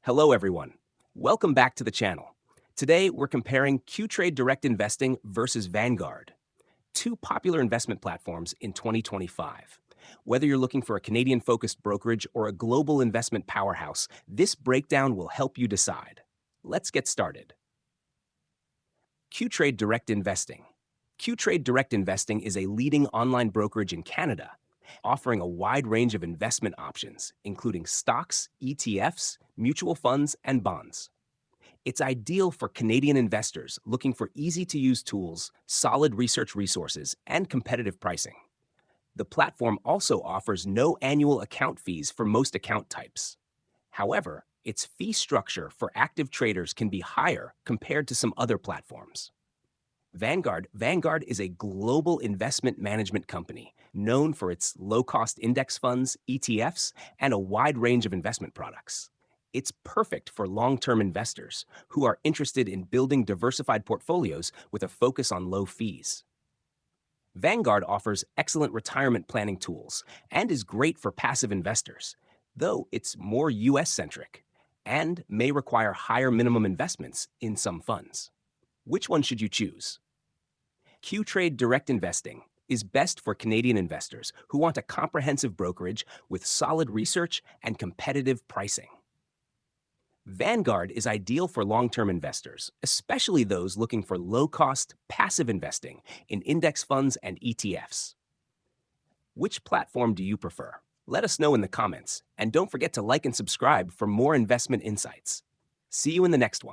Hello, everyone. Welcome back to the channel. Today, we're comparing QTrade Direct Investing versus Vanguard, two popular investment platforms in 2025. Whether you're looking for a Canadian-focused brokerage or a global investment powerhouse, this breakdown will help you decide. Let's get started. QTrade Direct Investing. QTrade Direct Investing is a leading online brokerage in Canada, offering a wide range of investment options, including stocks, ETFs, mutual funds, and bonds. It's ideal for Canadian investors looking for easy-to-use tools, solid research resources, and competitive pricing. The platform also offers no annual account fees for most account types. However, its fee structure for active traders can be higher compared to some other platforms. Vanguard is a global investment management company known for its low-cost index funds, ETFs, and a wide range of investment products. It's perfect for long-term investors who are interested in building diversified portfolios with a focus on low fees. Vanguard offers excellent retirement planning tools and is great for passive investors, though it's more US-centric and may require higher minimum investments in some funds. Which one should you choose? QTrade Direct Investing is best for Canadian investors who want a comprehensive brokerage with solid research and competitive pricing. Vanguard is ideal for long-term investors, especially those looking for low-cost, passive investing in index funds and ETFs. Which platform do you prefer? Let us know in the comments, and don't forget to like and subscribe for more investment insights. See you in the next one.